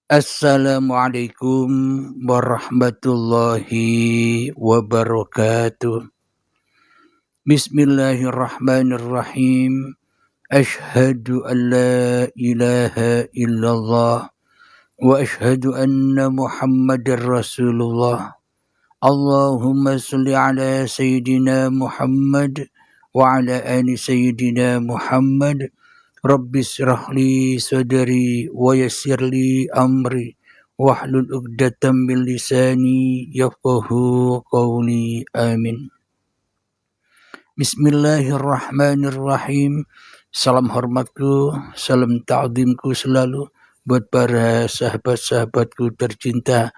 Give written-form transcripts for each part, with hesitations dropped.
Assalamualaikum warahmatullahi wabarakatuh. Bismillahirrahmanirrahim. Ashhadu an la ilaha illallah wa ashhadu anna Muhammadar Rasulullah. Allahumma salli ala Sayyidina Muhammad wa ala ali Sayyidina Muhammad. Rabbi syrah li sadri wa yassir li amri wahlul 'uqdatam min lisani yafqahu qawli. Amin. Bismillahirrahmanirrahim. Salam hormatku, salam ta'zimku selalu buat para sahabat-sahabatku tercinta,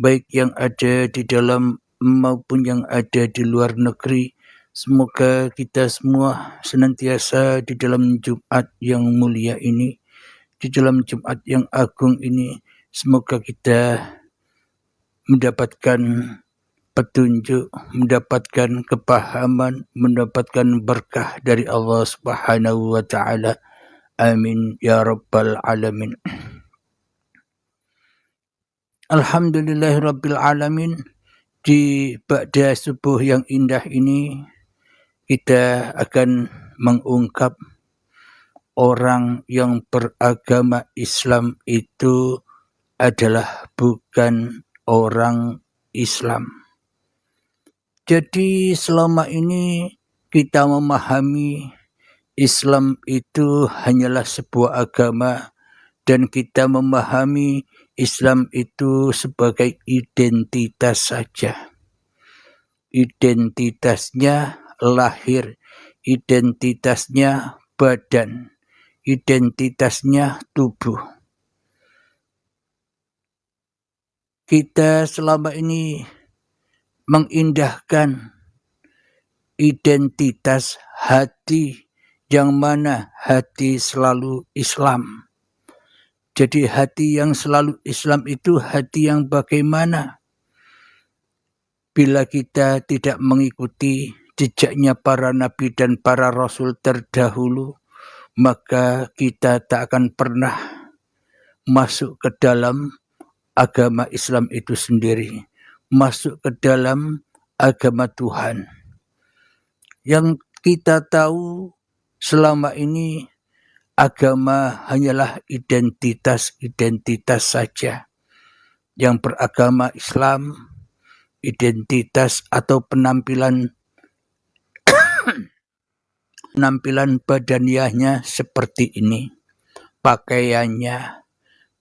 baik yang ada di dalam maupun yang ada di luar negeri. Semoga kita semua senantiasa di dalam Jumat yang mulia ini, di dalam Jumat yang agung ini, semoga kita mendapatkan petunjuk, mendapatkan kepahaman, mendapatkan berkah dari Allah Subhanahu wa taala. Amin ya rabbal alamin. Alhamdulillahirabbil alamin. Di ba'da subuh yang indah ini kita akan mengungkap orang yang beragama Islam itu adalah bukan orang Islam. Jadi selama ini kita memahami Islam itu hanyalah sebuah agama dan kita memahami Islam itu sebagai identitas saja. Identitasnya lahir, identitasnya badan, identitasnya tubuh. Kita selama ini mengindahkan identitas hati, yang mana hati selalu Islam. Jadi hati yang selalu Islam itu hati yang bagaimana? Bila kita tidak mengikuti jejaknya para nabi dan para rasul terdahulu, maka kita tak akan pernah masuk ke dalam agama Islam itu sendiri, masuk ke dalam agama Tuhan. Yang kita tahu selama ini agama hanyalah identitas saja. Yang beragama Islam, identitas atau penampilan badaniahnya seperti ini, pakaiannya,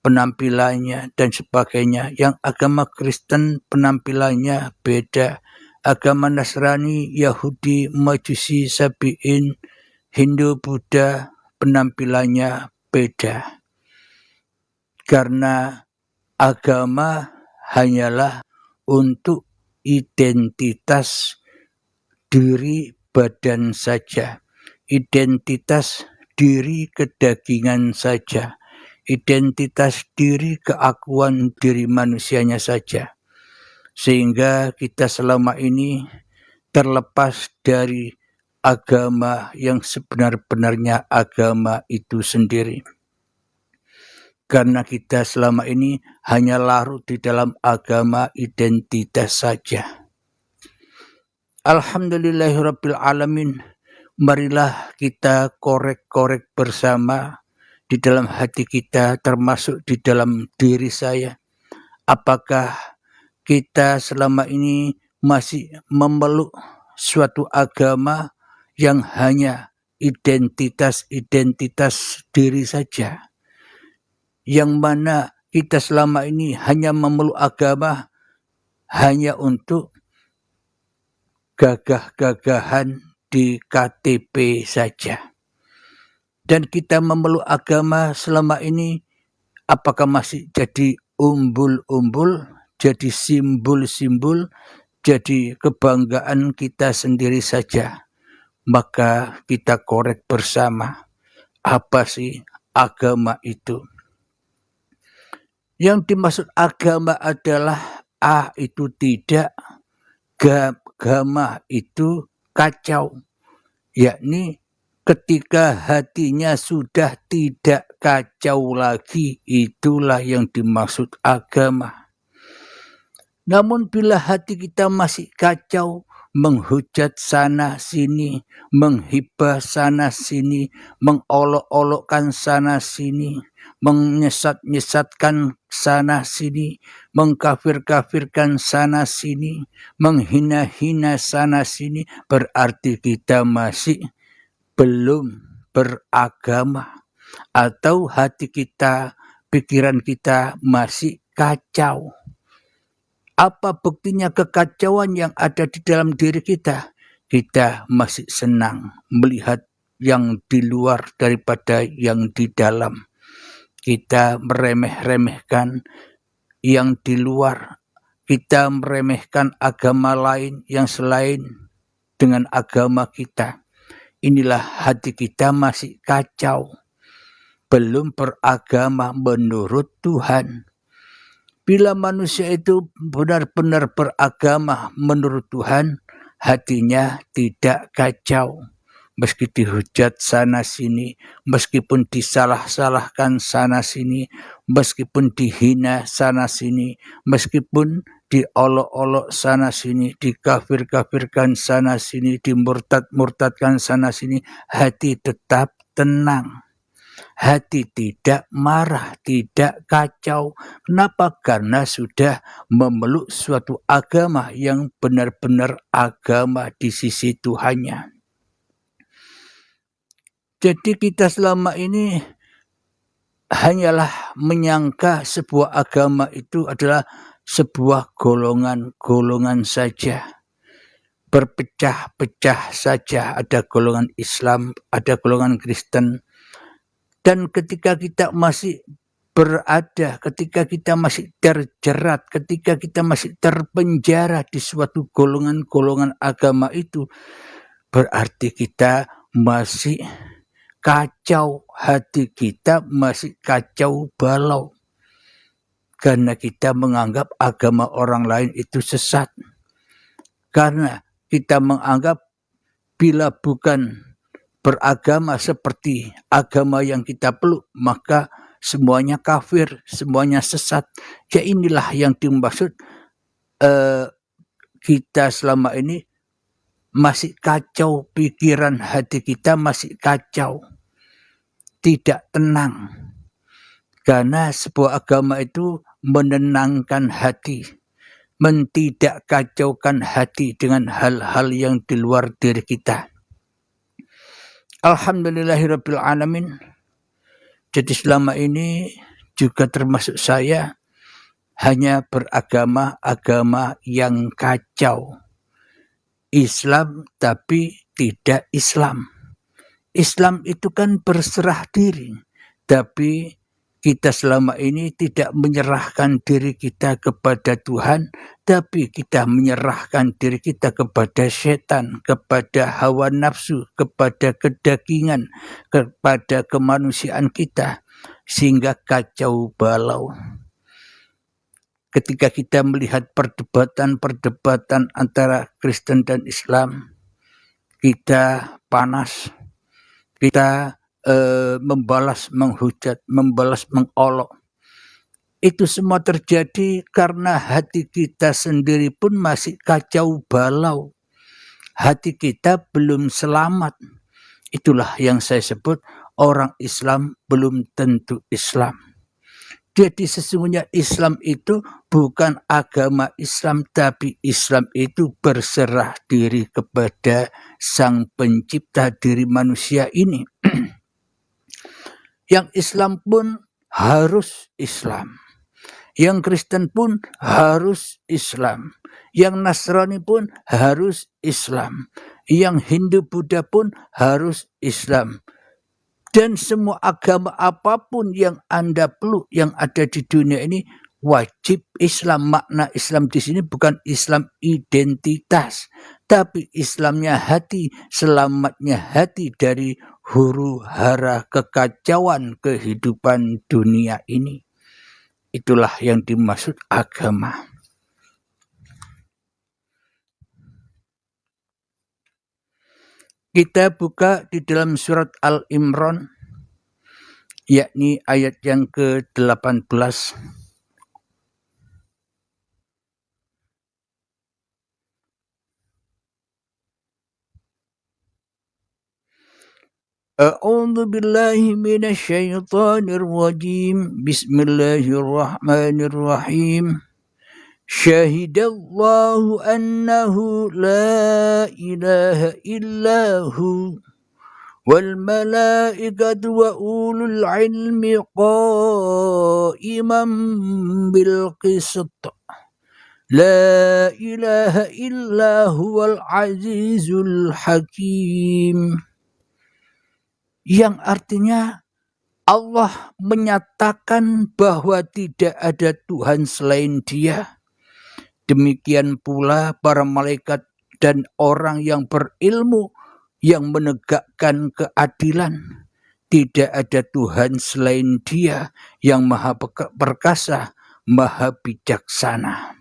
penampilannya dan sebagainya. Yang agama Kristen penampilannya beda, agama Nasrani, Yahudi, Majusi, Sabi'in, Hindu, Buddha penampilannya beda. Karena agama hanyalah untuk identitas diri badan saja, identitas diri kedagingan saja, identitas diri keakuan diri manusianya saja. Sehingga kita selama ini terlepas dari agama yang sebenar-benarnya agama itu sendiri. Karena kita selama ini hanya larut di dalam agama identitas saja. Alhamdulillahirabbil alamin. Marilah kita korek-korek bersama di dalam hati kita, termasuk di dalam diri saya. Apakah kita selama ini masih memeluk suatu agama yang hanya identitas diri saja? Yang mana kita selama ini hanya memeluk agama hanya untuk gagah-gagahan di KTP saja. Dan kita memeluk agama selama ini apakah masih jadi umbul-umbul, jadi simbol-simbol, jadi kebanggaan kita sendiri saja? Maka kita korek bersama, apa sih agama itu? Yang dimaksud agama adalah itu tidak, agama itu kacau, yakni ketika hatinya sudah tidak kacau lagi, itulah yang dimaksud agama. Namun bila hati kita masih kacau, menghujat sana sini, menghibah sana sini, mengolok-olokkan sana sini, menyesat-nyesatkan sana sini, mengkafir-kafirkan sana sini, menghina-hina sana sini, berarti kita masih belum beragama, atau hati kita, pikiran kita masih kacau. Apa buktinya kekacauan yang ada di dalam diri kita? Kita masih senang melihat yang di luar daripada yang di dalam. Kita meremeh-remehkan yang di luar. Kita meremehkan agama lain yang selain dengan agama kita. Inilah hati kita masih kacau. Belum beragama menurut Tuhan. Bila manusia itu benar-benar beragama menurut Tuhan, hatinya tidak kacau. Meski dihujat sana sini, meskipun disalah-salahkan sana sini, meskipun dihina sana sini, meskipun diolok-olok sana sini, dikafir-kafirkan sana sini, dimurtad-murtadkan sana sini, hati tetap tenang. Hati tidak marah, tidak kacau. Kenapa? Karena sudah memeluk suatu agama yang benar-benar agama di sisi Tuhannya. Jadi kita selama ini hanyalah menyangka sebuah agama itu adalah sebuah golongan-golongan saja. Berpecah-pecah saja, ada golongan Islam, ada golongan Kristen. Dan ketika kita masih berada, ketika kita masih terjerat, ketika kita masih terpenjara di suatu golongan-golongan agama itu, berarti kita masih kacau, hati kita masih kacau balau. Karena kita menganggap agama orang lain itu sesat. Karena kita menganggap bila bukan beragama seperti agama yang kita peluk, maka semuanya kafir, semuanya sesat. Ya inilah yang dimaksud kita selama ini masih kacau, pikiran hati kita masih kacau, tidak tenang. Karena sebuah agama itu menenangkan hati, tidak kacaukan hati dengan hal-hal yang di luar diri kita. Alhamdulillahirabbil alamin. Jadi selama ini juga termasuk saya hanya beragama agama yang kacau. Islam tapi tidak Islam. Islam itu kan berserah diri, tapi kita selama ini tidak menyerahkan diri kita kepada Tuhan, tapi kita menyerahkan diri kita kepada setan, kepada hawa nafsu, kepada kedagingan, kepada kemanusiaan kita, sehingga kacau balau. Ketika kita melihat perdebatan-perdebatan antara Kristen dan Islam, kita panas, kita membalas menghujat, membalas mengolok. Itu semua terjadi karena hati kita sendiri pun masih kacau balau. Hati kita belum selamat. Itulah yang saya sebut orang Islam belum tentu Islam. Jadi sesungguhnya Islam itu bukan agama Islam, tapi Islam itu berserah diri kepada Sang Pencipta diri manusia ini. Yang Islam pun harus Islam. Yang Kristen pun harus Islam. Yang Nasrani pun harus Islam. Yang Hindu Buddha pun harus Islam. Dan semua agama apapun yang Anda peluk yang ada di dunia ini wajib Islam. Makna Islam di sini bukan Islam identitas, tapi Islamnya hati, selamatnya hati dari huru-hara kekacauan kehidupan dunia ini. Itulah yang dimaksud agama. Kita buka di dalam surat Al-Imran yakni ayat yang ke-18. A'udzu billahi minasy syaithanir rajim. Bismillahirrahmanirrahim. Syahidallahu annahu la ilaha illahu wal malaikatu wa ulul ilmi qa'iman bil qist. La ilaha illa huwal azizul hakim. Yang artinya Allah menyatakan bahwa tidak ada Tuhan selain Dia. Demikian pula para malaikat dan orang yang berilmu yang menegakkan keadilan. Tidak ada Tuhan selain Dia yang maha perkasa, maha bijaksana.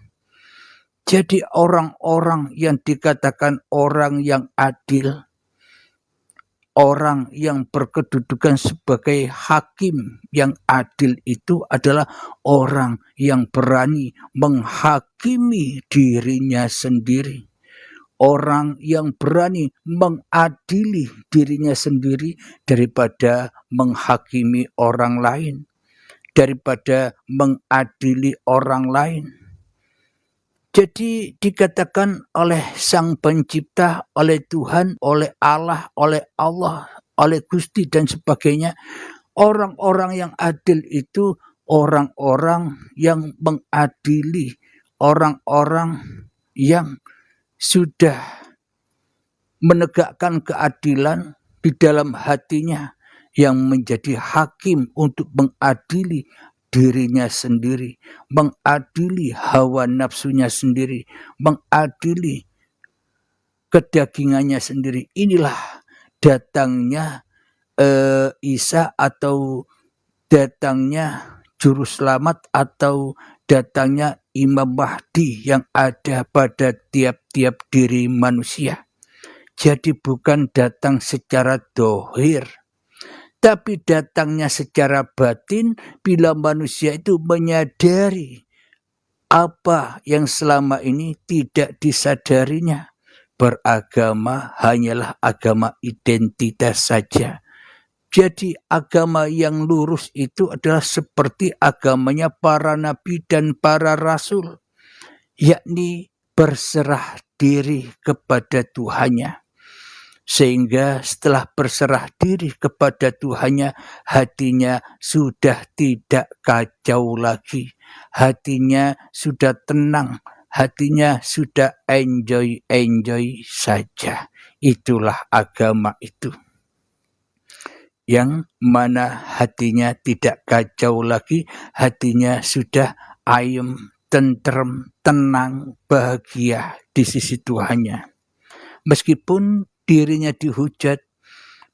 Jadi orang-orang yang dikatakan orang yang adil, orang yang berkedudukan sebagai hakim yang adil itu adalah orang yang berani menghakimi dirinya sendiri. Orang yang berani mengadili dirinya sendiri daripada menghakimi orang lain, daripada mengadili orang lain. Jadi dikatakan oleh Sang Pencipta, oleh Tuhan, oleh Allah, oleh Gusti dan sebagainya, orang-orang yang adil itu orang-orang yang mengadili, orang-orang yang sudah menegakkan keadilan di dalam hatinya, yang menjadi hakim untuk mengadili dirinya sendiri, mengadili hawa nafsunya sendiri, mengadili kedagingannya sendiri. Inilah datangnya Isa atau datangnya Juru Selamat atau datangnya Imam Mahdi yang ada pada tiap-tiap diri manusia. Jadi bukan datang secara dohir, tapi datangnya secara batin bila manusia itu menyadari apa yang selama ini tidak disadarinya. Beragama hanyalah agama identitas saja. Jadi agama yang lurus itu adalah seperti agamanya para nabi dan para rasul, yakni berserah diri kepada Tuhannya. Sehingga setelah berserah diri kepada Tuhannya, hatinya sudah tidak kacau lagi. Hatinya sudah tenang, hatinya sudah enjoy saja. Itulah agama itu. Yang mana hatinya tidak kacau lagi, hatinya sudah ayem, tentrem, tenang, bahagia di sisi Tuhannya. Meskipun dirinya dihujat,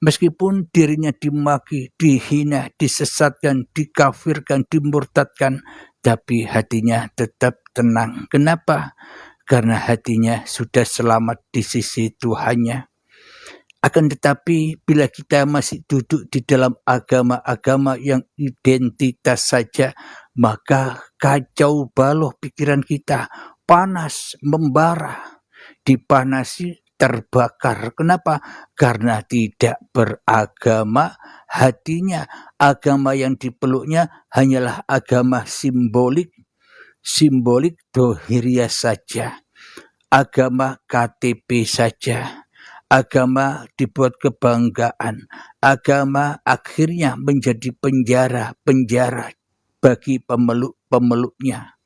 meskipun dirinya dimaki, dihina, disesatkan, dikafirkan, dimurtadkan, tapi hatinya tetap tenang. Kenapa? Karena hatinya sudah selamat di sisi Tuhannya. Akan tetapi bila kita masih duduk di dalam agama-agama yang identitas saja, maka kacau balau pikiran kita, panas, membara, dipanasi, terbakar. Kenapa? Karena tidak beragama hatinya. Agama yang dipeluknya hanyalah agama simbolik dohiriah saja. Agama KTP saja. Agama dibuat kebanggaan. Agama akhirnya menjadi penjara bagi pemeluk-pemeluknya.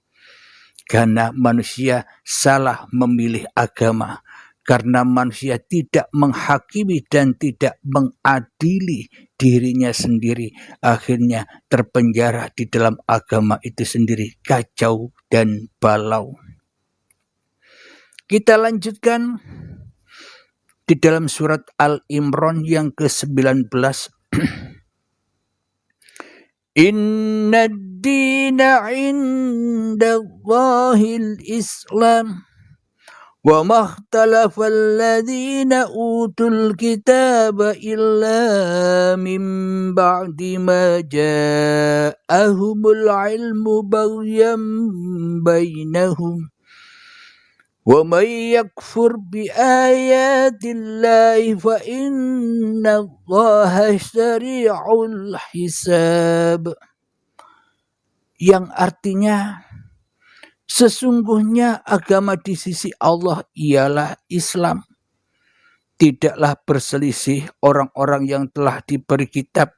Karena manusia salah memilih agama. Karena manusia tidak menghakimi dan tidak mengadili dirinya sendiri. Akhirnya terpenjara di dalam agama itu sendiri. Kacau dan balau. Kita lanjutkan di dalam surat Al-Imran yang ke-19. Inna ad-dina 'inda Allahil Islam. وَمَا اخْتَلَفَ الَّذِينَ أُوتُوا الْكِتَابَ إِلَّا مِنْ بَعْدِ مَا جَاءَهُمُ الْعِلْمُ بَغْيًا بَيْنَهُمْ وَمَنْ يَكْفُرْ بِآيَاتِ اللَّهِ فَإِنَّ اللَّهَ سَرِيعُ الْحِسَابِ, yang artinya sesungguhnya agama di sisi Allah ialah Islam. Tidaklah berselisih orang-orang yang telah diberi kitab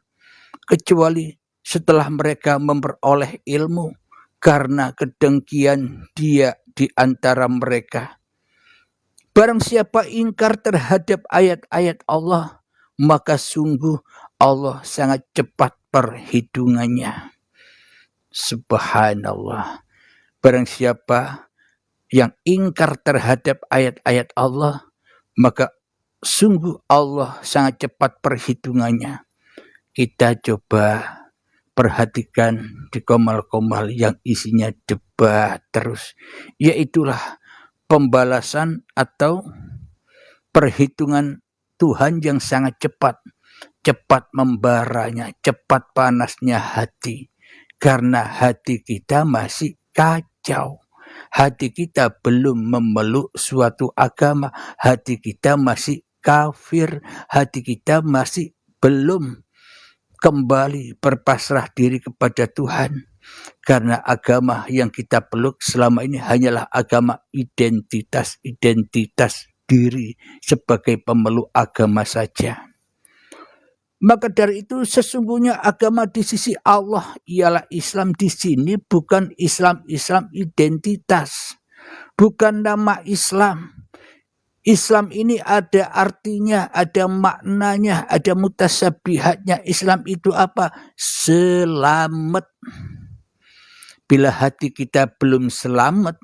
kecuali setelah mereka memperoleh ilmu karena kedengkian dia di antara mereka. Barang siapa ingkar terhadap ayat-ayat Allah, maka sungguh Allah sangat cepat perhitungannya. Subhanallah. Barang siapa yang ingkar terhadap ayat-ayat Allah, maka sungguh Allah sangat cepat perhitungannya. Kita coba perhatikan di komal-komal yang isinya debat terus. Yaitulah pembalasan atau perhitungan Tuhan yang sangat cepat. Cepat membaranya, cepat panasnya hati. Karena hati kita masih kacau. Hati kita belum memeluk suatu agama. Hati kita masih kafir. Hati kita masih belum kembali berpasrah diri kepada Tuhan. Karena agama yang kita peluk selama ini hanyalah agama identitas diri sebagai pemeluk agama saja. Maka dari itu sesungguhnya agama di sisi Allah ialah Islam. Di sini bukan Islam identitas, bukan nama Islam. Islam ini ada artinya, ada maknanya, ada mutasabihatnya. Islam itu apa? Selamat. Bila hati kita belum selamat,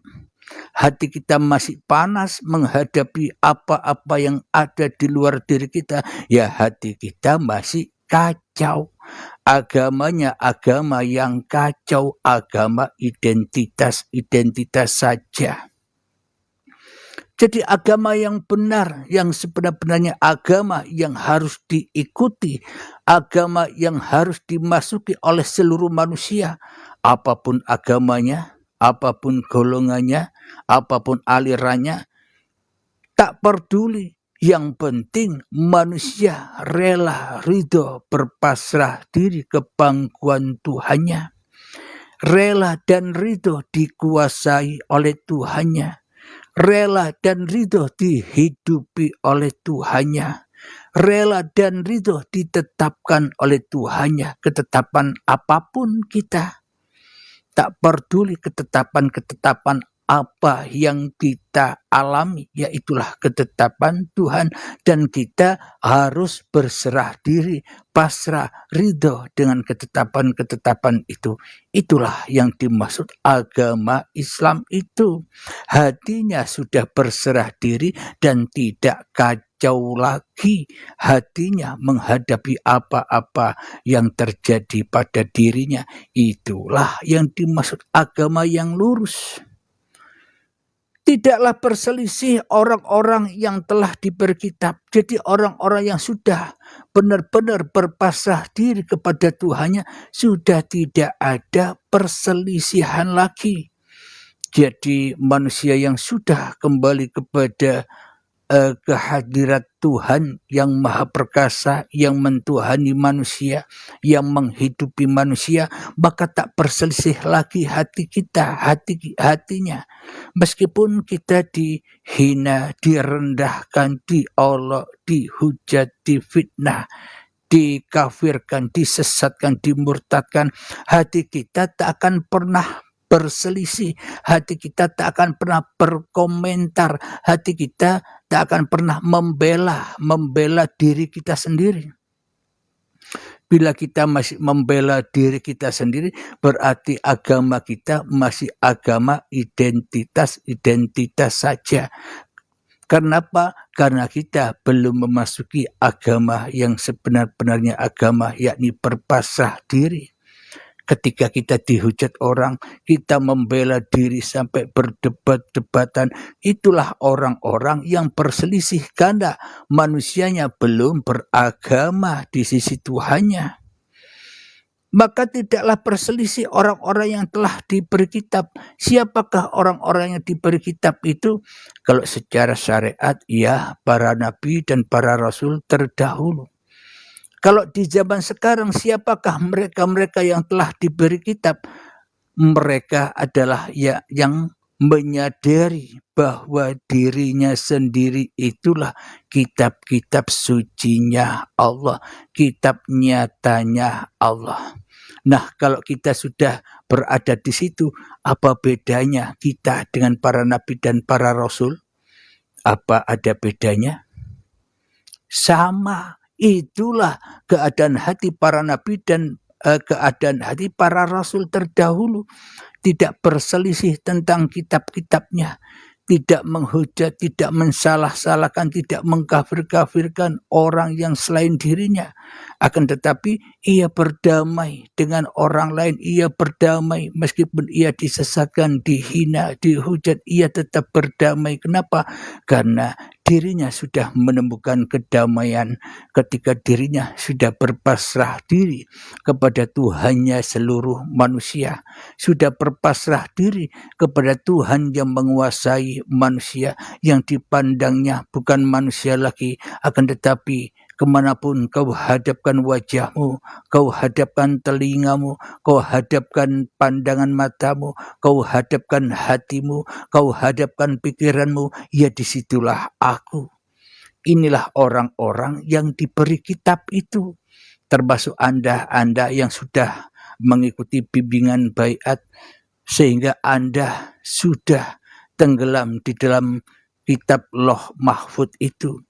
hati kita masih panas menghadapi apa-apa yang ada di luar diri kita, ya hati kita masih kacau. Agamanya agama yang kacau, agama identitas saja. Jadi agama yang benar, yang sebenar-benarnya agama yang harus diikuti, agama yang harus dimasuki oleh seluruh manusia, apapun agamanya, apapun golongannya, apapun alirannya, tak peduli. Yang penting manusia rela, ridho, berpasrah diri ke pangkuan Tuhannya. Rela dan ridho dikuasai oleh Tuhannya. Rela dan ridho dihidupi oleh Tuhannya. Rela dan ridho ditetapkan oleh Tuhannya. Ketetapan apapun kita. Tak peduli ketetapan-ketetapan apa yang kita alami, yaitulah ketetapan Tuhan. Dan kita harus berserah diri, pasrah, ridho dengan ketetapan-ketetapan itu. Itulah yang dimaksud agama Islam itu. Hatinya sudah berserah diri dan tidak kacau lagi hatinya menghadapi apa-apa yang terjadi pada dirinya. Itulah yang dimaksud agama yang lurus. Tidaklah berselisih orang-orang yang telah diberi kitab. Jadi orang-orang yang sudah benar-benar berpasrah diri kepada Tuhannya, sudah tidak ada perselisihan lagi. Jadi manusia yang sudah kembali kepada kehadirat Tuhan yang maha perkasa, yang mentuhani manusia, yang menghidupi manusia, maka tak berselisih lagi hati kita, hatinya. Meskipun kita dihina, direndahkan, diolok, dihujat, difitnah, dikafirkan, disesatkan, dimurtadkan, hati kita tak akan pernah berselisih, hati kita tak akan pernah berkomentar, hati kita tak akan pernah membela diri kita sendiri. Bila kita masih membela diri kita sendiri, berarti agama kita masih agama identitas saja. Kenapa? Karena kita belum memasuki agama yang sebenar-benarnya agama, yakni berpasrah diri. Ketika kita dihujat orang, kita membela diri sampai berdebat-debatan. Itulah orang-orang yang berselisih karena manusianya belum beragama di sisi Tuhannya. Maka tidaklah berselisih orang-orang yang telah diberi kitab. Siapakah orang-orang yang diberi kitab itu? Kalau secara syariat, ya para nabi dan para rasul terdahulu. Kalau di zaman sekarang, siapakah mereka-mereka yang telah diberi kitab? Mereka adalah yang menyadari bahwa dirinya sendiri itulah kitab-kitab sucinya Allah, kitab nyatanya Allah. Nah, kalau kita sudah berada di situ, apa bedanya kita dengan para nabi dan para rasul? Apa ada bedanya? Sama. Itulah keadaan hati para nabi dan keadaan hati para rasul terdahulu. Tidak berselisih tentang kitab-kitabnya, tidak menghujat, tidak mensalah-salahkan, tidak mengkafir-kafirkan orang yang selain dirinya. Akan tetapi ia berdamai dengan orang lain, ia berdamai meskipun ia disesatkan, dihina, dihujat, ia tetap berdamai. Kenapa? Karena dirinya sudah menemukan kedamaian ketika dirinya sudah berpasrah diri kepada Tuhannya seluruh manusia, sudah berpasrah diri kepada Tuhan yang menguasai manusia, yang dipandangnya bukan manusia lagi, akan tetapi kemanapun kau hadapkan wajahmu, kau hadapkan telingamu, kau hadapkan pandangan matamu, kau hadapkan hatimu, kau hadapkan pikiranmu, ya disitulah aku. Inilah orang-orang yang diberi kitab itu, termasuk Anda yang sudah mengikuti bimbingan baiat, sehingga Anda sudah tenggelam di dalam kitab Lauh Mahfud itu,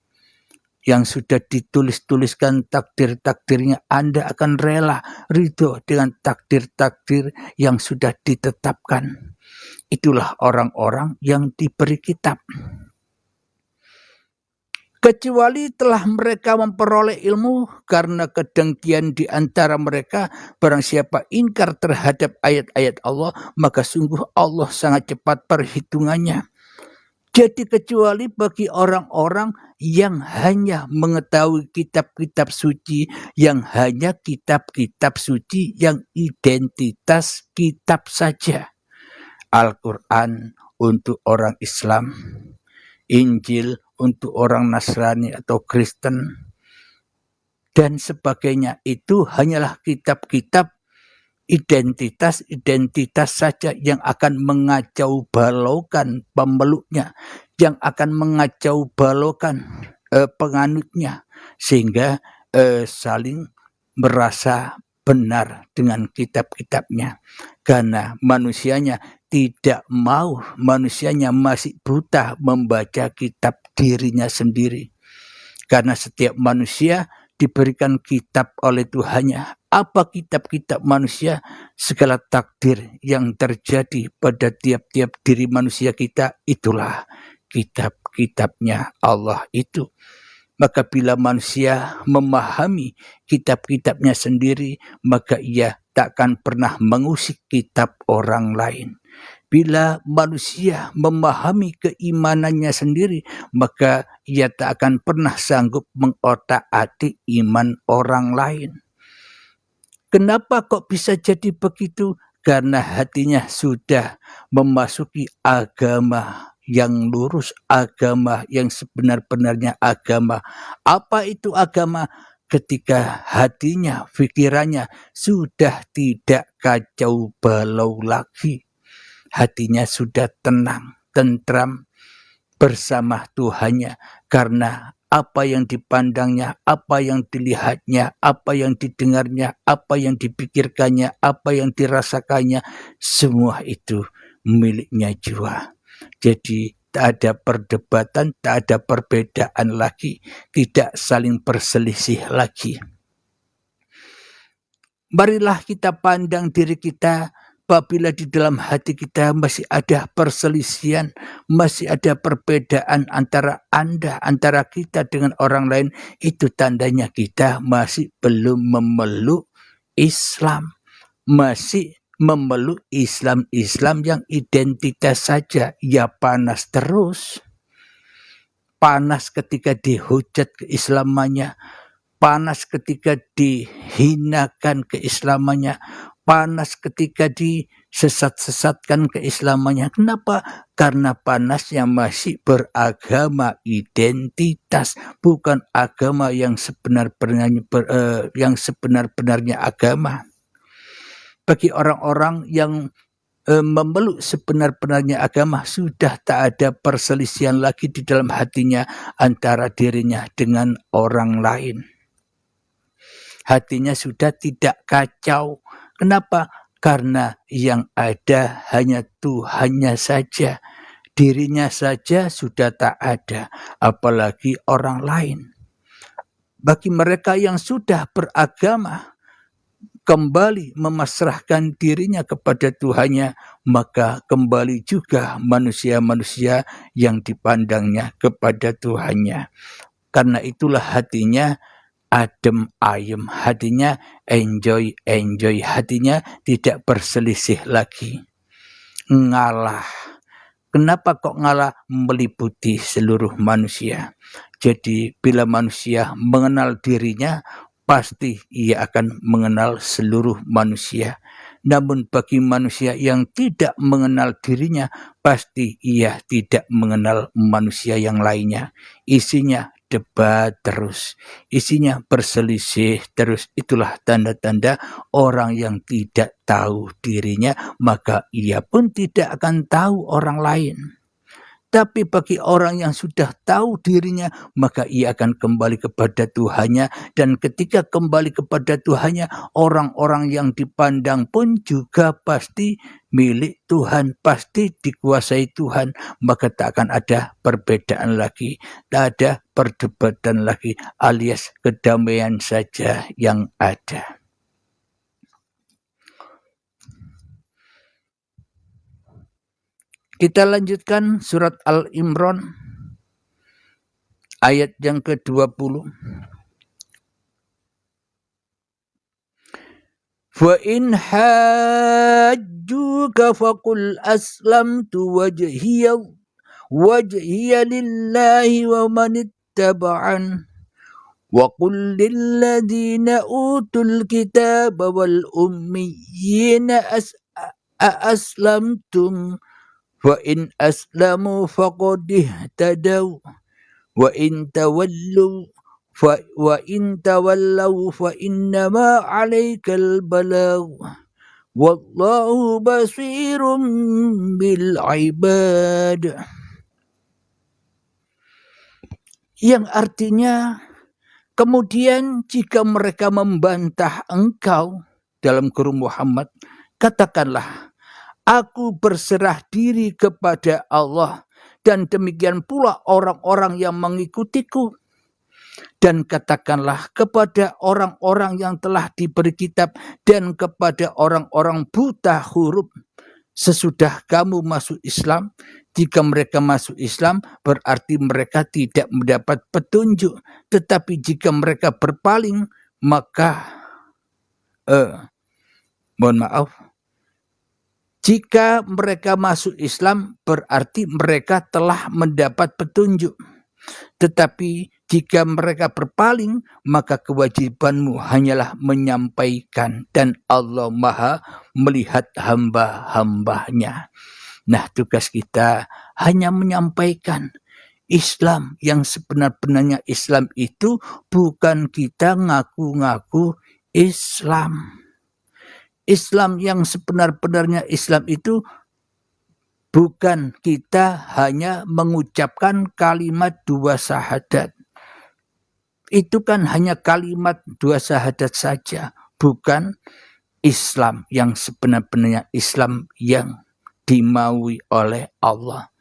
yang sudah ditulis-tuliskan takdir-takdirnya. Anda akan rela ridho dengan takdir-takdir yang sudah ditetapkan. Itulah orang-orang yang diberi kitab. Kecuali telah mereka memperoleh ilmu karena kedengkian di antara mereka, barang siapa ingkar terhadap ayat-ayat Allah, maka sungguh Allah sangat cepat perhitungannya. Jadi kecuali bagi orang-orang yang hanya mengetahui kitab-kitab suci, yang hanya kitab-kitab suci yang identitas kitab saja. Al-Quran untuk orang Islam, Injil untuk orang Nasrani atau Kristen, dan sebagainya. Itu hanyalah kitab-kitab identitas saja yang akan mengacau balaukan pemeluknya, yang akan mengacau balaukan penganutnya, sehingga saling merasa benar dengan kitab-kitabnya. Karena manusianya tidak mau, manusianya masih buta membaca kitab dirinya sendiri. Karena setiap manusia diberikan kitab oleh Tuhannya. Apa kitab-kitab manusia? Segala takdir yang terjadi pada tiap-tiap diri manusia kita, itulah kitab-kitabnya Allah itu. Maka bila manusia memahami kitab-kitabnya sendiri, maka ia takkan pernah mengusik kitab orang lain. Bila manusia memahami keimanannya sendiri, maka ia tak akan pernah sanggup mengotak-atik iman orang lain. Kenapa kok bisa jadi begitu? Karena hatinya sudah memasuki agama yang lurus, agama yang sebenar-benarnya agama. Apa itu agama? Ketika hatinya, pikirannya sudah tidak kacau balau lagi. Hatinya sudah tenang, tentram bersama Tuhannya, karena apa yang dipandangnya, apa yang dilihatnya, apa yang didengarnya, apa yang dipikirkannya, apa yang dirasakannya, semua itu miliknya jiwa. Jadi tak ada perdebatan, tak ada perbedaan lagi, tidak saling berselisih lagi. Marilah kita pandang diri kita. Apabila di dalam hati kita masih ada perselisihan, masih ada perbedaan antara Anda, antara kita dengan orang lain, itu tandanya kita masih belum memeluk Islam, masih memeluk Islam yang identitas saja, ya panas terus. Panas ketika dihujat keislamannya, panas ketika dihinakan keislamannya, panas ketika disesat-sesatkan keislamannya. Kenapa? Karena panasnya masih beragama identitas, bukan agama yang sebenar-benarnya agama. Bagi orang-orang yang memeluk sebenar-benarnya agama, sudah tak ada perselisihan lagi di dalam hatinya antara dirinya dengan orang lain. Hatinya sudah tidak kacau. Kenapa? Karena yang ada hanya Tuhannya saja. Dirinya saja sudah tak ada, apalagi orang lain. Bagi mereka yang sudah beragama, kembali memasrahkan dirinya kepada Tuhannya, maka kembali juga manusia-manusia yang dipandangnya kepada Tuhannya. Karena itulah hatinya adem ayem, hatinya enjoy, hatinya tidak berselisih lagi. Ngalah. Kenapa kok ngalah? Meliputi seluruh manusia. Jadi bila manusia mengenal dirinya, pasti ia akan mengenal seluruh manusia. Namun bagi manusia yang tidak mengenal dirinya, pasti ia tidak mengenal manusia yang lainnya. Isinya debat terus, isinya berselisih terus. Itulah tanda-tanda orang yang tidak tahu dirinya, maka ia pun tidak akan tahu orang lain. Tapi bagi orang yang sudah tahu dirinya, maka ia akan kembali kepada Tuhannya. Dan ketika kembali kepada Tuhannya, orang-orang yang dipandang pun juga pasti milik Tuhan, pasti dikuasai Tuhan. Maka tak akan ada perbedaan lagi, tak ada perdebatan lagi, alias kedamaian saja yang ada. Kita lanjutkan surat Al-Imran ayat yang ke-20. Fa in hajjuka faqul aslamtu wajhiya lillahi wa man ittaba'an wa qul lil ladzina utul kitaba wal ummiyina aslamtum wa in aslamu faqad ihtadaw wa in tawallaw fa innama 'alaikal balagh wallahu basirum bil 'ibad. Yang artinya, kemudian jika mereka membantah engkau, dalam kurung Muhammad, katakanlah, aku berserah diri kepada Allah, dan demikian pula orang-orang yang mengikutiku. Dan katakanlah kepada orang-orang yang telah diberi kitab dan kepada orang-orang buta huruf, sesudah kamu masuk Islam, jika mereka masuk Islam berarti mereka tidak mendapat petunjuk. Tetapi jika mereka berpaling, maka jika mereka masuk Islam berarti mereka telah mendapat petunjuk. Tetapi jika mereka berpaling, maka kewajibanmu hanyalah menyampaikan, dan Allah Maha melihat hamba-hambanya. Nah, tugas kita hanya menyampaikan. Islam yang sebenar-benarnya Islam itu bukan kita ngaku-ngaku Islam. Islam yang sebenar-benarnya Islam itu bukan kita hanya mengucapkan kalimat 2 syahadat. Itu kan hanya kalimat 2 syahadat saja. Bukan Islam yang sebenar-benarnya Islam yang dimaui oleh Allah.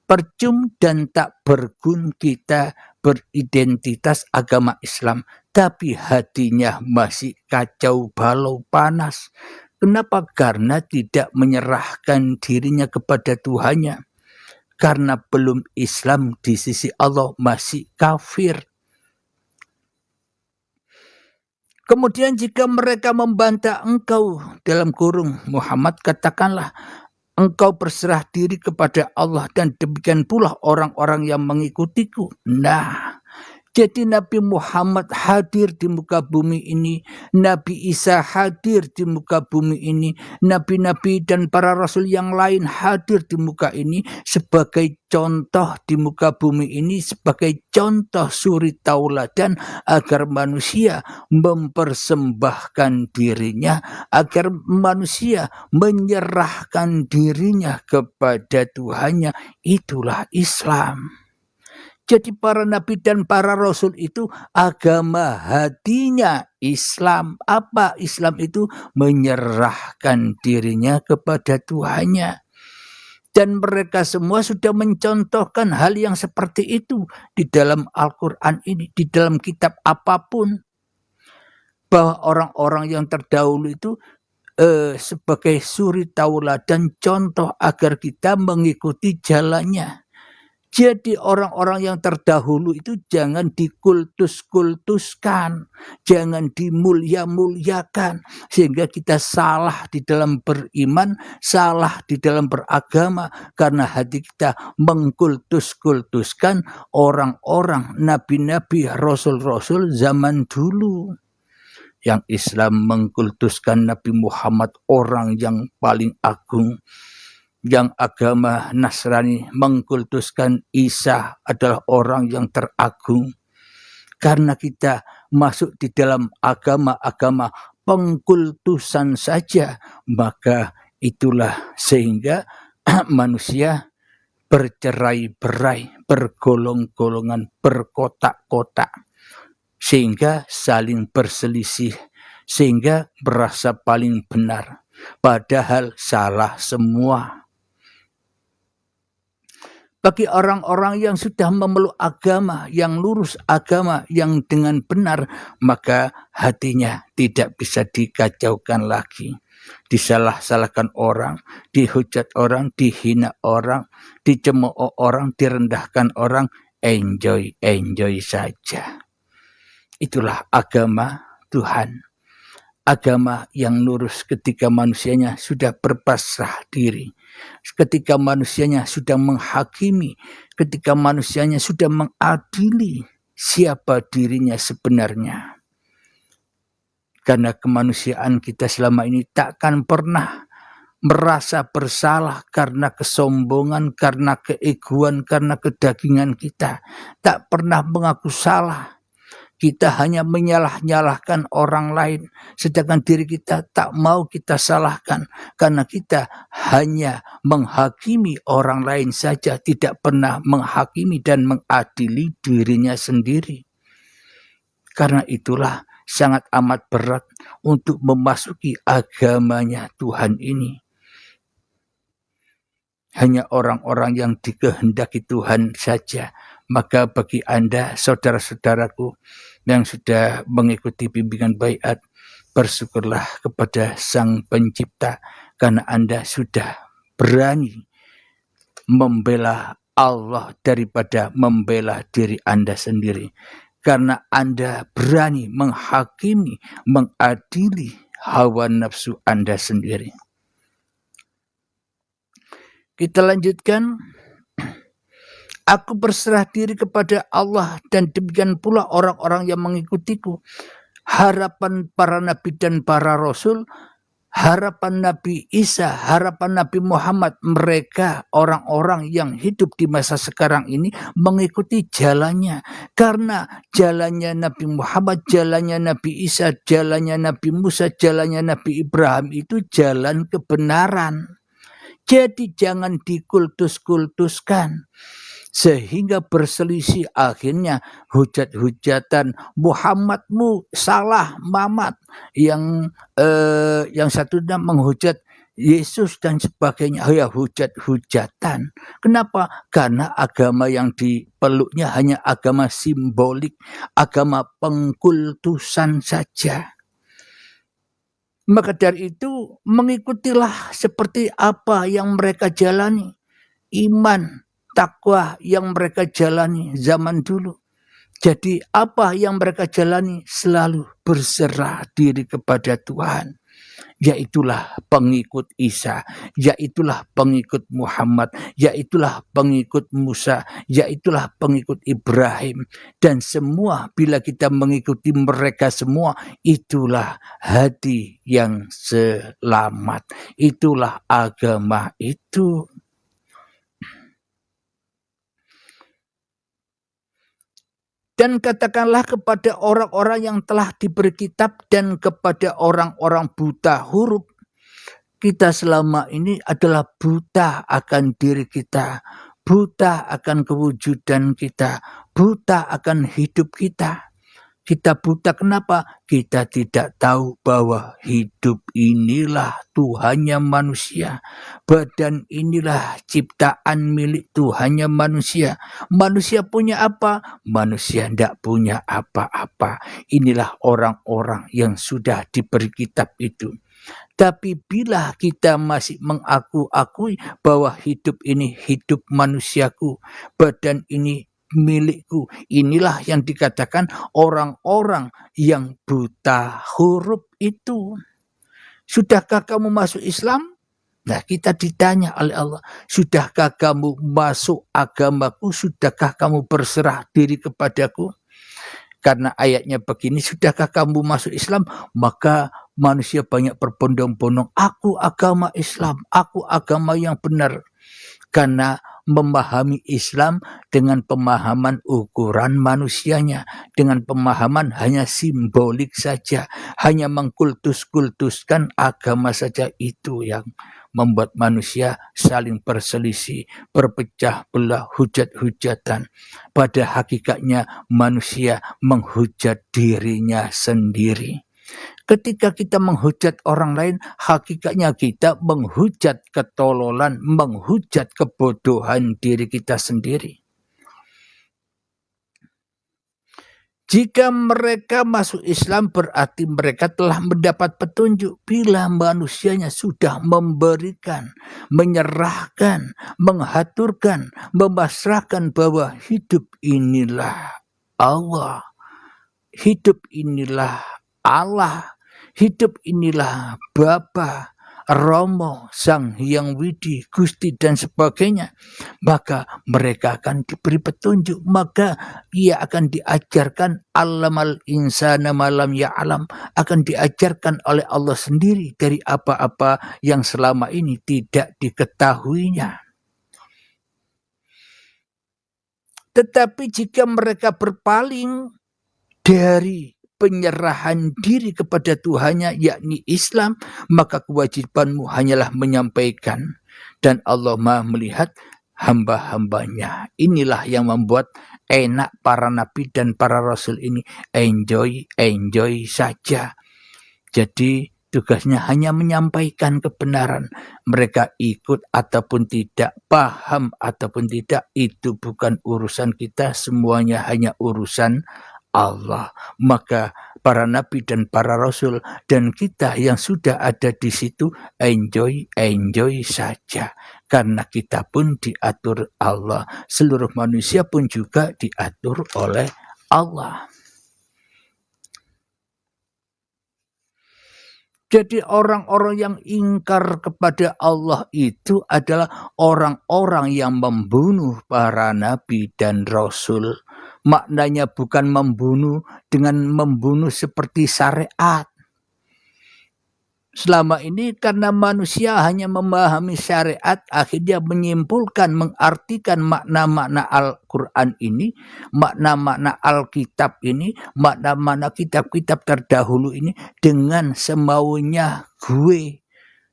Percuma dan tak bergun kita beridentitas agama Islam, tapi hatinya masih kacau balau panas. Kenapa? Karena tidak menyerahkan dirinya kepada Tuhannya. Karena belum Islam di sisi Allah, masih kafir. Kemudian jika mereka membantah engkau, dalam kurung Muhammad, katakanlah engkau berserah diri kepada Allah dan demikian pula orang-orang yang mengikutiku. Nah, jadi Nabi Muhammad hadir di muka bumi ini, Nabi Isa hadir di muka bumi ini, nabi-nabi dan para rasul yang lain hadir di muka ini sebagai contoh di muka bumi ini, sebagai contoh suri tauladan agar manusia mempersembahkan dirinya, agar manusia menyerahkan dirinya kepada Tuhannya. Itulah Islam. Jadi para nabi dan para rasul itu agama hatinya Islam. Apa Islam itu? Menyerahkan dirinya kepada Tuhannya. Dan mereka semua sudah mencontohkan hal yang seperti itu di dalam Al-Quran ini, di dalam kitab apapun. Bahwa orang-orang yang terdahulu itu sebagai suri tauladan contoh agar kita mengikuti jalannya. Jadi orang-orang yang terdahulu itu jangan dikultus-kultuskan, jangan dimulia-muliakan, sehingga kita salah di dalam beriman, salah di dalam beragama, karena hati kita mengkultus-kultuskan orang-orang, nabi-nabi, rasul-rasul zaman dulu. Yang Islam mengkultuskan Nabi Muhammad, orang yang paling agung. Yang agama Nasrani mengkultuskan Isa adalah orang yang teragung. Karena kita masuk di dalam agama-agama pengkultusan saja, maka itulah sehingga manusia bercerai-berai, bergolong-golongan, berkotak-kotak, sehingga saling berselisih, sehingga merasa paling benar, padahal salah semua. Bagi orang-orang yang sudah memeluk agama, yang lurus agama, yang dengan benar, maka hatinya tidak bisa dikacaukan lagi. Disalah-salahkan orang, dihujat orang, dihina orang, dicemooh orang, direndahkan orang, enjoy saja. Itulah agama Tuhan. Agama yang lurus ketika manusianya sudah berpasrah diri, ketika manusianya sudah menghakimi, ketika manusianya sudah mengadili siapa dirinya sebenarnya. Karena kemanusiaan kita selama ini takkan pernah merasa bersalah karena kesombongan, karena keegoan, karena kedagingan kita. Tak pernah mengaku salah. Kita hanya menyalah-nyalahkan orang lain, sedangkan diri kita tak mau kita salahkan, karena kita hanya menghakimi orang lain saja, tidak pernah menghakimi dan mengadili dirinya sendiri. Karena itulah sangat amat berat untuk memasuki agamanya Tuhan ini. Hanya orang-orang yang dikehendaki Tuhan saja. Maka bagi Anda, saudara-saudaraku yang sudah mengikuti bimbingan baiat, bersyukurlah kepada Sang Pencipta karena Anda sudah berani membela Allah daripada membela diri Anda sendiri. Karena Anda berani menghakimi, mengadili hawa nafsu Anda sendiri. Kita lanjutkan. Aku berserah diri kepada Allah dan demikian pula orang-orang yang mengikutiku. Harapan para nabi dan para rasul, harapan Nabi Isa, harapan Nabi Muhammad, mereka orang-orang yang hidup di masa sekarang ini mengikuti jalannya. Karena jalannya Nabi Muhammad, jalannya Nabi Isa, jalannya Nabi Musa, jalannya Nabi Ibrahim itu jalan kebenaran. Jadi jangan dikultus-kultuskan. Sehingga berselisih, akhirnya hujat-hujatan, Muhammadmu salah, Mamat, yang satunya menghujat Yesus dan sebagainya, ya hujat-hujatan. Kenapa? Karena agama yang dipeluknya hanya agama simbolik, agama pengkultusan saja. Maka dari itu mengikutilah seperti apa yang mereka jalani, iman, takwa yang mereka jalani zaman dulu. Jadi apa yang mereka jalani selalu berserah diri kepada Tuhan. Yaitulah pengikut Isa, yaitulah pengikut Muhammad, yaitulah pengikut Musa, yaitulah pengikut Ibrahim. Dan semua bila kita mengikuti mereka semua, itulah hati yang selamat. Itulah agama itu. Dan katakanlah kepada orang-orang yang telah diberi kitab dan kepada orang-orang buta huruf, kita selama ini adalah buta akan diri kita, buta akan kewujudan kita, buta akan hidup kita. Kita buta kenapa? Kita tidak tahu bahwa hidup inilah Tuhannya manusia. Badan inilah ciptaan milik Tuhannya manusia. Manusia punya apa? Manusia tidak punya apa-apa. Inilah orang-orang yang sudah diberi kitab itu. Tapi bila kita masih mengaku-akui bahwa hidup ini hidup manusiaku, badan ini milikku, inilah yang dikatakan orang-orang yang buta huruf itu. Sudahkah kamu masuk Islam? Nah, kita ditanya oleh Allah, sudahkah kamu masuk agamaku? Sudahkah kamu berserah diri kepadaku? Karena ayatnya begini, sudahkah kamu masuk Islam? Maka manusia banyak berbondong-bondong, aku agama Islam, aku agama yang benar. Karena memahami Islam dengan pemahaman ukuran manusianya, dengan pemahaman hanya simbolik saja, hanya mengkultus-kultuskan agama saja, itu yang membuat manusia saling berselisih, berpecah belah, hujat-hujatan. Pada hakikatnya manusia menghujat dirinya sendiri. Ketika kita menghujat orang lain, hakikatnya kita menghujat ketololan, menghujat kebodohan diri kita sendiri. Jika mereka masuk Islam berarti mereka telah mendapat petunjuk. Bila manusianya sudah memberikan, menyerahkan, menghaturkan, memasrahkan bahwa hidup inilah Allah, hidup inilah Allah, hidup inilah Bapa, Romo, Sang Hyang Widi, Gusti dan sebagainya, maka mereka akan diberi petunjuk, maka ia akan diajarkan alamal insana malam ya'lam, akan diajarkan oleh Allah sendiri dari apa-apa yang selama ini tidak diketahuinya. Tetapi jika mereka berpaling dari penyerahan diri kepada Tuhannya, yakni Islam, maka kewajibanmu hanyalah menyampaikan, dan Allah Maha melihat hamba-hambanya. Inilah yang membuat enak para nabi dan para rasul ini enjoy saja. Jadi tugasnya hanya menyampaikan kebenaran. Mereka ikut ataupun tidak, paham ataupun tidak, itu bukan urusan kita, semuanya hanya urusan Allah. Maka para nabi dan para rasul dan kita yang sudah ada di situ enjoy saja, karena kita pun diatur Allah, seluruh manusia pun juga diatur oleh Allah. Jadi orang-orang yang ingkar kepada Allah itu adalah orang-orang yang membunuh para nabi dan rasul. Maknanya bukan membunuh dengan membunuh seperti syariat. Selama ini karena manusia hanya memahami syariat, akhirnya menyimpulkan, mengartikan makna-makna Al-Quran ini, makna-makna Alkitab ini, makna-makna kitab-kitab terdahulu ini dengan semaunya gue,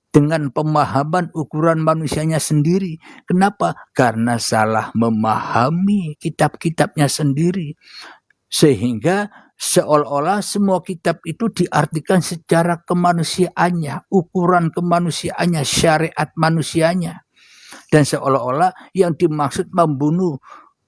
dengan pemahaman ukuran manusianya sendiri. Kenapa? Karena salah memahami kitab-kitabnya sendiri. Sehingga seolah-olah semua kitab itu diartikan secara kemanusiaannya, ukuran kemanusiaannya, syariat manusianya. Dan seolah-olah yang dimaksud membunuh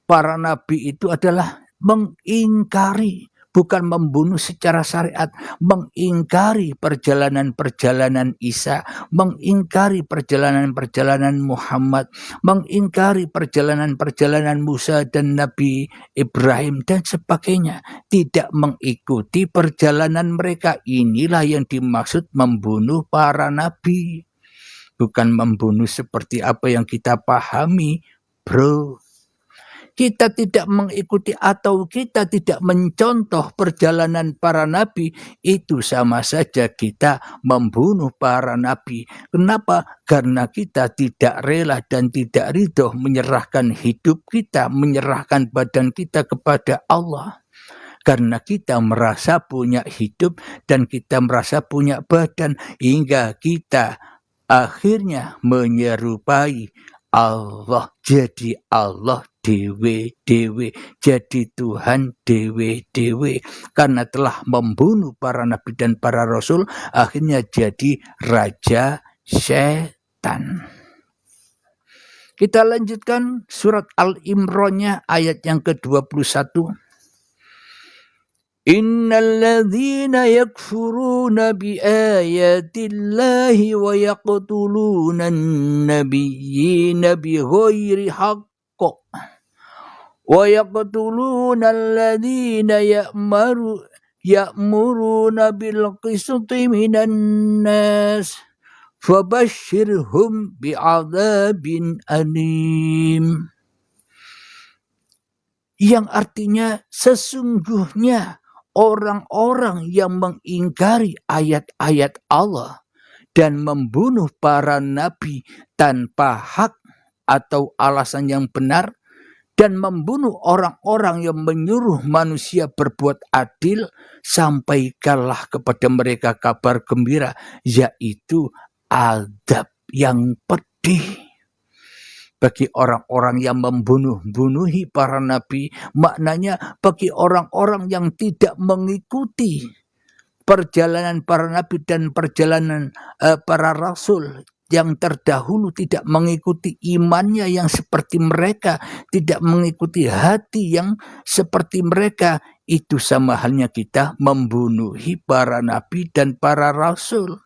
para nabi itu adalah mengingkari bukan membunuh secara syariat, mengingkari perjalanan-perjalanan Isa, mengingkari perjalanan-perjalanan Muhammad, mengingkari perjalanan-perjalanan Musa dan Nabi Ibrahim dan sebagainya, tidak mengikuti perjalanan mereka. Inilah yang dimaksud membunuh para nabi, bukan membunuh seperti apa yang kita pahami, bro. Kita tidak mengikuti atau kita tidak mencontoh perjalanan para nabi, itu sama saja kita membunuh para nabi. Kenapa? Karena kita tidak rela dan tidak ridho menyerahkan hidup kita, menyerahkan badan kita kepada Allah. Karena kita merasa punya hidup dan kita merasa punya badan, hingga kita akhirnya menyerupai Allah, jadi Allah dewe-dewe, jadi Tuhan dewe-dewe. Karena telah membunuh para nabi dan para rasul, akhirnya jadi raja setan. Kita lanjutkan surat Al-Imran-nya ayat yang ke-21. Innalladzina yakfuruna biayatillahi wa yaqtuluna an-nabiyyina bighairi haqq wa yaqtuluna alladzina ya'muruna bil qisti minan nas fabashshirhum bi'adzabin alim. Yang artinya sesungguhnya orang-orang yang mengingkari ayat-ayat Allah dan membunuh para nabi tanpa hak atau alasan yang benar, dan membunuh orang-orang yang menyuruh manusia berbuat adil, sampaikanlah kepada mereka kabar gembira, yaitu azab yang pedih. Bagi orang-orang yang membunuhi para nabi, maknanya bagi orang-orang yang tidak mengikuti perjalanan para nabi dan perjalanan para rasul yang terdahulu, tidak mengikuti imannya yang seperti mereka, tidak mengikuti hati yang seperti mereka, itu sama halnya kita membunuhi para nabi dan para rasul.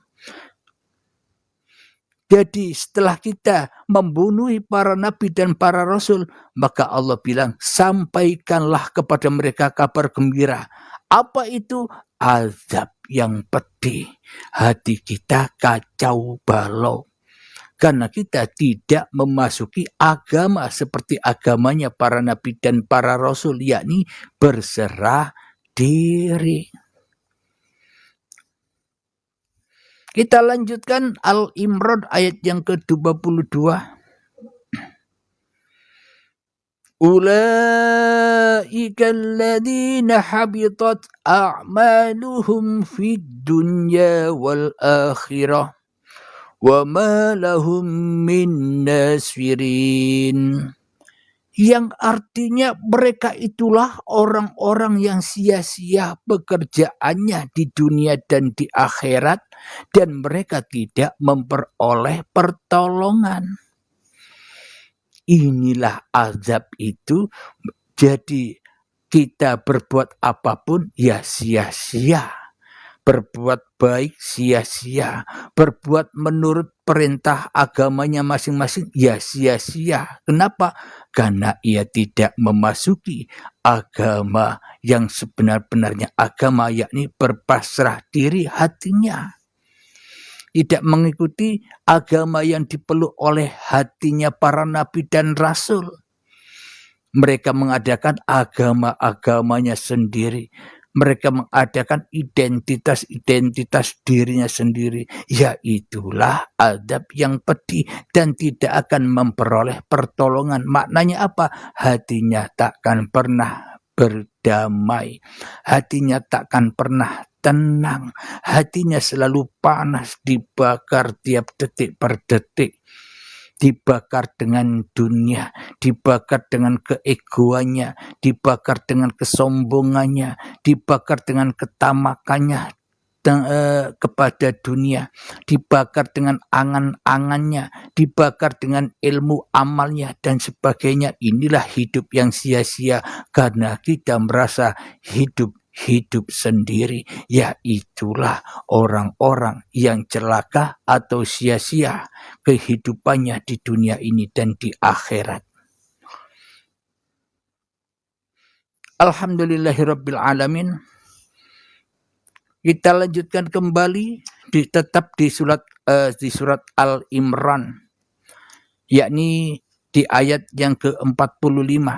Jadi setelah kita membunuhi para nabi dan para rasul, maka Allah bilang, sampaikanlah kepada mereka kabar gembira. Apa itu? Azab yang pedih. Hati kita kacau balau. Karena kita tidak memasuki agama seperti agamanya para nabi dan para rasul, yakni berserah diri. Kita lanjutkan Al-Imran ayat yang ke-22. Ulaika alladhina habitat a'maluhum fid dunya wal akhirah wa ma lahum min nasirin. Yang artinya mereka itulah orang-orang yang sia-sia pekerjaannya di dunia dan di akhirat, dan mereka tidak memperoleh pertolongan. Inilah azab itu. Jadi kita berbuat apapun ya sia-sia. Berbuat baik sia-sia, berbuat menurut perintah agamanya masing-masing ya sia-sia. Kenapa? Karena ia tidak memasuki agama yang sebenar-benarnya agama, yakni berpasrah diri hatinya. Tidak mengikuti agama yang dipeluk oleh hatinya para nabi dan rasul. Mereka mengadakan agama-agamanya sendiri. Mereka mengadakan identitas dirinya sendiri. Ya itulah azab yang pedih dan tidak akan memperoleh pertolongan. Maknanya apa? Hatinya takkan pernah berdamai. Hatinya takkan pernah tenang. Hatinya selalu panas, dibakar tiap detik per detik. Dibakar dengan dunia, dibakar dengan keegoannya, dibakar dengan kesombongannya, dibakar dengan ketamakannya kepada dunia, dibakar dengan angan-angannya, dibakar dengan ilmu amalnya dan sebagainya. Inilah hidup yang sia-sia karena kita merasa hidup hidup sendiri. Ya itulah orang-orang yang celaka atau sia-sia kehidupannya di dunia ini dan di akhirat. Alhamdulillahirabbil alamin. Kita lanjutkan kembali tetap di surat Al-Imran, yakni di ayat yang ke-45.